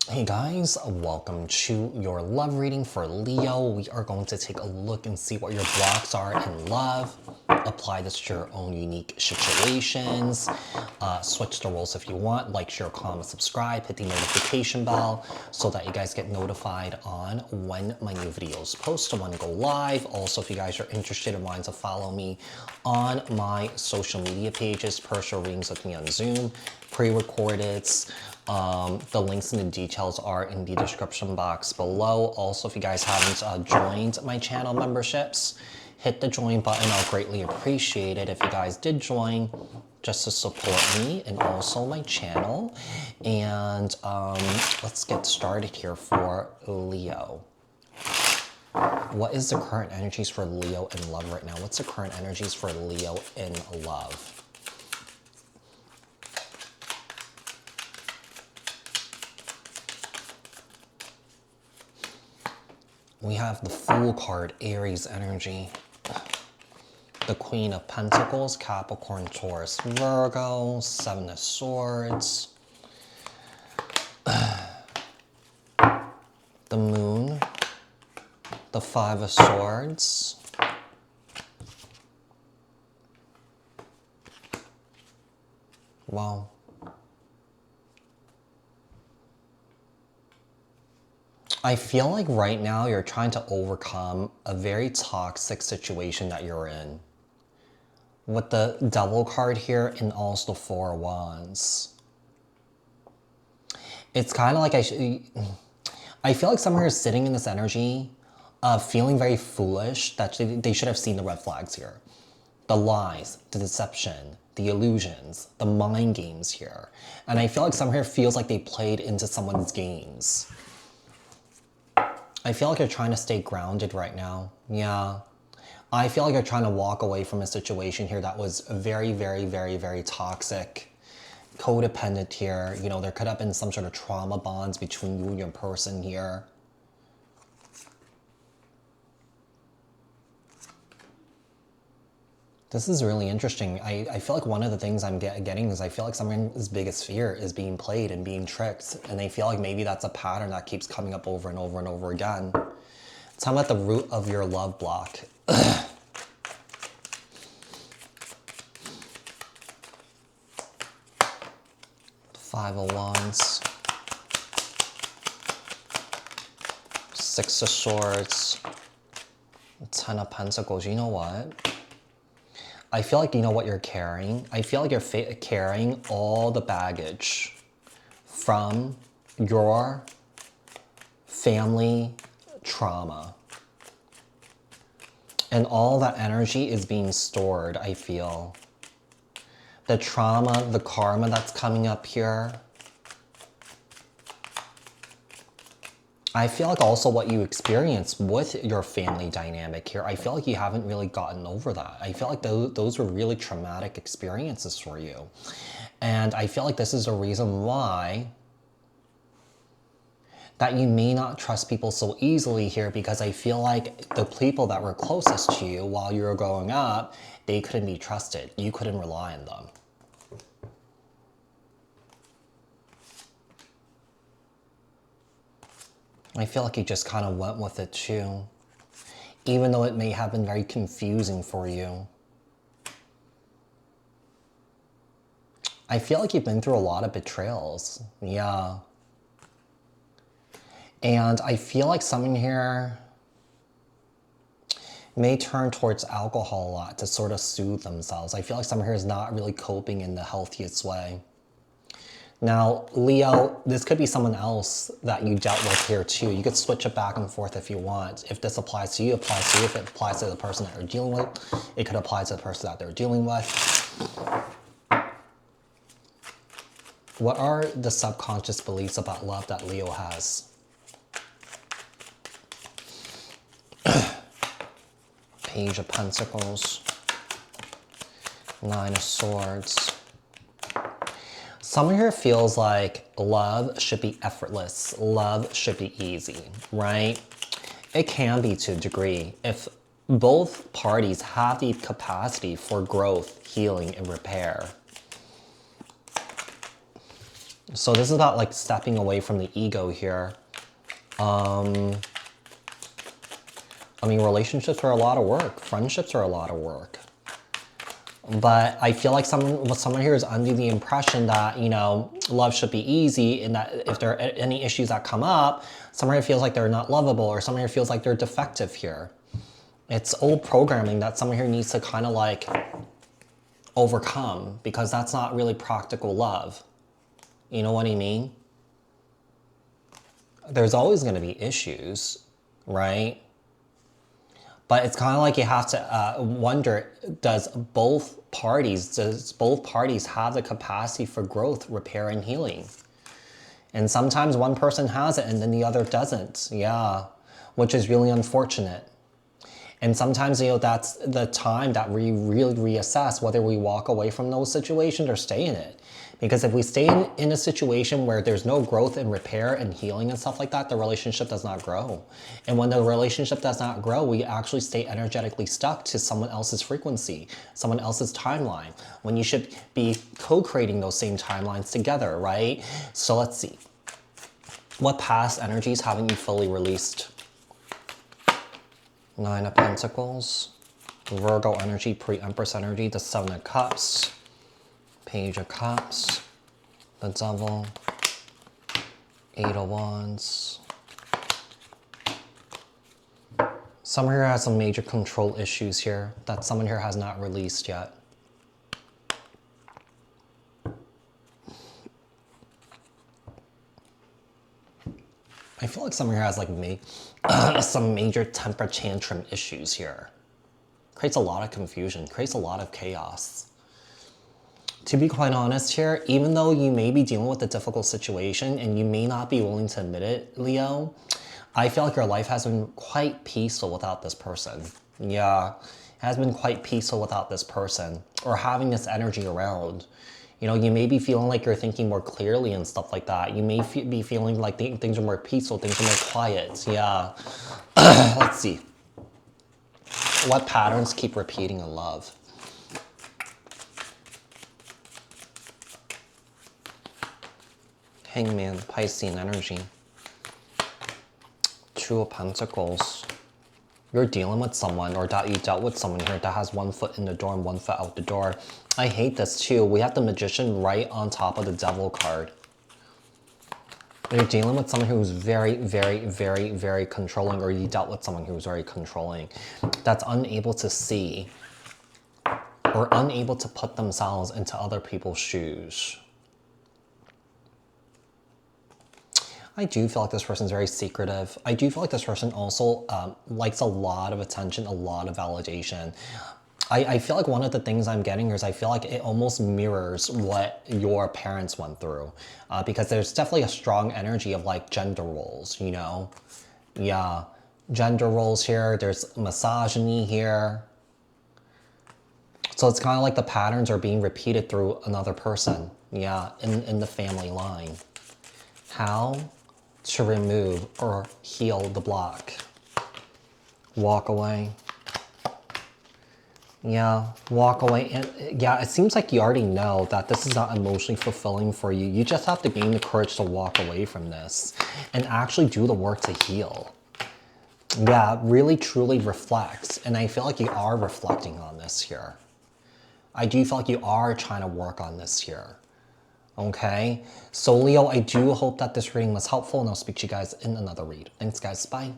Hey guys, welcome to your love reading for Leo. We are going to take a look and see what your blocks are in love. Apply this to your own unique situations. Switch the roles if you want. Like, share, comment, subscribe, hit the notification bell so that you guys get notified on when my new videos post and when I go live. Also, if you guys are interested and wanting to follow me on my social media pages, personal readings with me on Zoom, pre-recorded. The links and the details are in the description box below. Also, if you guys haven't joined my channel memberships, hit the join button. I'll greatly appreciate it if you guys did join just to support me and also my channel. And let's get started here for Leo. What is the current energies for Leo in love right now? What's the current energies for Leo in love? We have the Fool card, Aries energy. The Queen of Pentacles, Capricorn, Taurus, Virgo, Seven of Swords. The Moon, the Five of Swords. Wow. I feel like right now you're trying to overcome a very toxic situation that you're in. With the Devil card here and also the Four of Wands. It's kind of like I feel like someone is sitting in this energy of feeling very foolish that they should have seen the red flags here. The lies, the deception, the illusions, the mind games here. And I feel like someone here feels like they played into someone's games. I feel like you're trying to stay grounded right now. Yeah. I feel like you're trying to walk away from a situation here that was very, very, very, very toxic, codependent here. You know, there could have been some sort of trauma bonds between you and your person here. This is really interesting. I feel like one of the things I'm getting is I feel like someone's biggest fear is being played and being tricked. And they feel like maybe that's a pattern that keeps coming up over and over and over again. Tell me at the root of your love block. Five of Wands. Six of Swords. Ten of Pentacles. You know what? I feel like you know what you're carrying. I feel like you're carrying all the baggage from your family trauma. And all that energy is being stored, I feel. The trauma, the karma that's coming up here. I feel like also what you experience with your family dynamic here, I feel like you haven't really gotten over that. I feel like those were really traumatic experiences for you. And I feel like this is a reason why that you may not trust people so easily here, because I feel like the people that were closest to you while you were growing up, they couldn't be trusted. You couldn't rely on them. I feel like you just kind of went with it too, even though it may have been very confusing for you. I feel like you've been through a lot of betrayals. Yeah. And I feel like someone here may turn towards alcohol a lot to sort of soothe themselves. I feel like someone here is not really coping in the healthiest way. Now, Leo, this could be someone else that you dealt with here too. You could switch it back and forth if you want. If this applies to you, it applies to you. If it applies to the person that you're dealing with, it could apply to the person that they're dealing with. What are the subconscious beliefs about love that Leo has? Page of Pentacles. Nine of Swords. Someone here feels like love should be effortless. Love should be easy, right? It can be to a degree if both parties have the capacity for growth, healing, and repair. So this is about like stepping away from the ego here. I mean, relationships are a lot of work. Friendships are a lot of work. But I feel like someone here is under the impression that, you know, love should be easy, and that if there are any issues that come up, someone here feels like they're not lovable, or someone here feels like they're defective here. It's old programming that someone here needs to kind of like overcome, because that's not really practical love. You know what I mean? There's always going to be issues, right? But it's kind of like you have to wonder, does both parties have the capacity for growth, repair, and healing? And sometimes one person has it and then the other doesn't. Yeah, which is really unfortunate. And sometimes, you know, that's the time that we really reassess whether we walk away from those situations or stay in it. Because if we stay in a situation where there's no growth and repair and healing and stuff like that, the relationship does not grow. And when the relationship does not grow, we actually stay energetically stuck to someone else's frequency, someone else's timeline, when you should be co-creating those same timelines together, right? So let's see. What past energies haven't you fully released? Nine of Pentacles, Virgo energy, pre-Empress energy, the Seven of Cups, Page of Cups, the Devil, Eight of Wands. Someone here has some major control issues here that someone here has not released yet. I feel like someone here has like some major temper tantrum issues here. Creates a lot of confusion, creates a lot of chaos. To be quite honest here, even though you may be dealing with a difficult situation and you may not be willing to admit it, Leo, I feel like your life has been quite peaceful without this person. Yeah, it has been quite peaceful without this person, or having this energy around. You know, you may be feeling like you're thinking more clearly and stuff like that. You may be feeling like things are more peaceful, things are more quiet. Yeah. Let's see. What patterns keep repeating in love? Hangman, Piscean energy. Two of Pentacles. You're dealing with someone, or that you dealt with someone here that has one foot in the door and one foot out the door. I hate this too. We have the Magician right on top of the Devil card. You're dealing with someone who's very, very, very, very controlling, or you dealt with someone who's very controlling, that's unable to see or unable to put themselves into other people's shoes. I do feel like this person's very secretive. I do feel like this person also likes a lot of attention, a lot of validation. I feel like one of the things I'm getting here is I feel like it almost mirrors what your parents went through. Because there's definitely a strong energy of like gender roles, you know? Yeah, gender roles here. There's misogyny here. So it's kind of like the patterns are being repeated through another person. Yeah, in the family line. How to remove or heal the block? Walk away. Yeah, walk away. And yeah, it seems like you already know that this is not emotionally fulfilling for you. You just have to gain the courage to walk away from this and actually do the work to heal. Yeah, really truly reflect. And I feel like you are reflecting on this here. I do feel like you are trying to work on this here. Okay, so Leo, I do hope that this reading was helpful, and I'll speak to you guys in another read. Thanks guys, bye.